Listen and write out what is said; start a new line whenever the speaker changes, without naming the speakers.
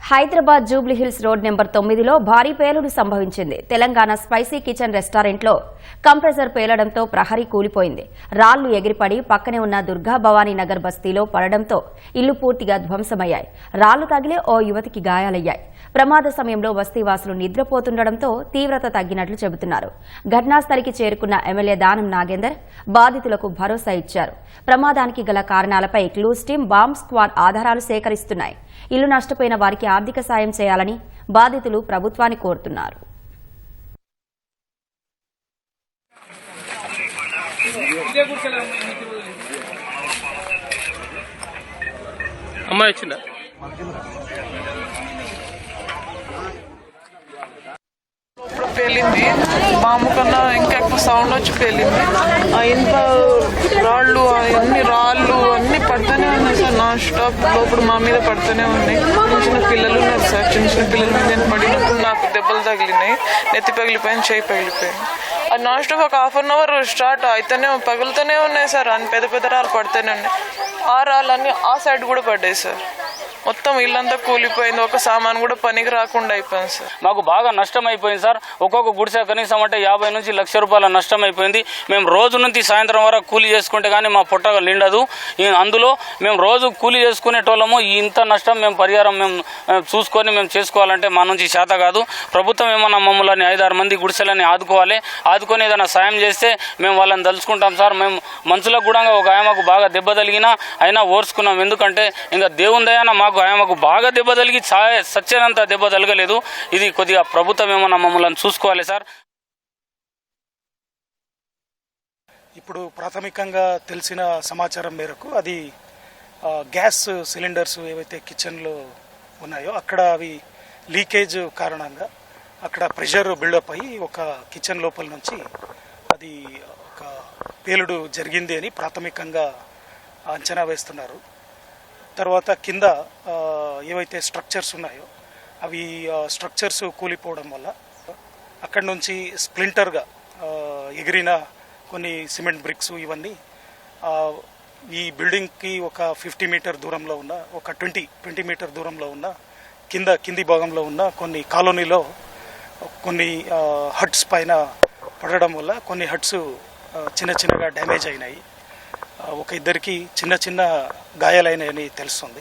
Hyderabad Jubilee Hills road number 9లో భారీ పేలుడు సంభవించింది. తెలంగాణ స్పైసీ కిచెన్ రెస్టారెంట్లో కంప్రెసర్ పేలడంతో ప్రహరీ కూలిపోయింది. రాళ్లు ఎగిరిపడి పక్కనే ఉన్న దుర్గా భవానీ నగర్ బస్తీలో పడడంతో ఇల్లు పూర్తిగా ధ్వంసమయ్యాయి. రాళ్లు తగిలి ఓ యువతికి గాయాలయ్యాయి. ప్రమాద సమయంలో బస్తీవాసులు నిద్రపోతుండటంతో తీవ్రత తగ్గినట్లు చెబుతున్నారు. ఘటనాస్థలికి చేరుకున్న ఎమ్మెల్యే దానం నాగేందర్ బాధితులకు భరోసా ఇచ్చారు. ప్రమాదానికి గల కారణాలపై క్లూస్ టీం బాంబ్ స్క్వాడ్ ఆధారాలు సేకరిస్తున్నాయి. ఇల్లు నష్టపోయిన వారికి ఆర్థిక సాయం చేయాలని బాధితులు ప్రభుత్వాన్ని కోరుతున్నారు.
పేలింది. బాంబు కన్నా ఇంకా ఎక్కువ సౌండ్ వచ్చి పేలింది. ఇంత రాళ్ళు అన్ని పడుతూనే ఉన్నాయి సార్. నాన్ స్టాప్ లోపల మా మీద పడుతూనే ఉన్నాయి. చిన్న పిల్లలు ఉన్నారు సార్. చిన్న పిల్లల మీద నేను పడినప్పుడు నాకు దెబ్బలు తగిలినాయి. నెత్తి పగిలిపోయింది, చేయి పగిలిపోయింది. అది నాన్ స్టాప్ ఒక హాఫ్ అన్ అవర్ స్టార్ట్ అయితేనే పగులుతూనే ఉన్నాయి సార్. అన్ని పెద్ద పెద్ద రాళ్ళు పడుతూనే ఉన్నాయి. ఆ రాళ్ళన్నీ ఆ సైడ్ కూడా పడ్డాయి సార్. మొత్తం ఇల్లంతా కూలిపోయింది. ఒక సామాన్ కూడా పనికి రాకుండా అయిపోయింది సార్.
మాకు బాగా నష్టం అయిపోయింది సార్. ఒక్కొక్క గుడిసె కనీసం అంటే 50 నుంచి 1,00,000 రూపాయల నష్టం అయిపోయింది. మేము రోజు నుంచి సాయంత్రం వరకు కూలీ చేసుకుంటే కానీ మా పొట్ట నిండదు. అందులో మేము రోజు కూలీ చేసుకునేటోళ్ళము. ఇంత నష్టం మేము పరిహారం మేము చూసుకొని మేము చేసుకోవాలంటే మా నుంచి చేత కాదు. ప్రభుత్వం ఏమన్నా మమ్మల్ని 5-6 మంది గుడిసెలని ఆదుకోవాలి. ఆదుకొని ఏదైనా సాయం చేస్తే మేము వాళ్ళని తలుచుకుంటాం సార్. మేము మనుషులకు కూడా ఒక ఆయమకు బాగా దెబ్బ తగిలినా అయినా ఓర్చుకున్నాం. ఎందుకంటే ఇంకా దేవుని దయాన మాకు ఆయమకు బాగా దెబ్బ తగిలి సత్యనంత దెబ్బ తగలేదు. ఇది కొద్దిగా ప్రభుత్వం ఏమన్నా మమ్మల్ని చూసుకోవాలి సార్.
ఇప్పుడు ప్రాథమికంగా తెలిసిన సమాచారం మేరకు అది గ్యాస్ సిలిండర్స్ ఏవైతే కిచెన్లో ఉన్నాయో అక్కడ అవి లీకేజ్ కారణంగా అక్కడ ప్రెషర్ బిల్డప్ అయ్యి ఒక కిచెన్ లోపల నుంచి అది ఒక పేలుడు జరిగింది అని ప్రాథమికంగా అంచనా వేస్తున్నారు. తర్వాత కింద ఏవైతే స్ట్రక్చర్స్ ఉన్నాయో అవి స్ట్రక్చర్స్ కూలిపోవడం వల్ల అక్కడి నుంచి స్ప్లింటర్గా ఎగిరిన కొన్ని సిమెంట్ బ్రిక్స్ ఇవన్నీ ఈ బిల్డింగ్కి ఒక 50 మీటర్ దూరంలో ఉన్న ఒక 20 మీటర్ దూరంలో ఉన్న కింది భాగంలో ఉన్న కొన్ని కాలనీలో కొన్ని హట్స్ పైన పడడం వల్ల కొన్ని హట్స్ చిన్నగా డ్యామేజ్ అయినాయి. ఒక ఇద్దరికి చిన్న గాయాలైనాయని తెలుస్తుంది.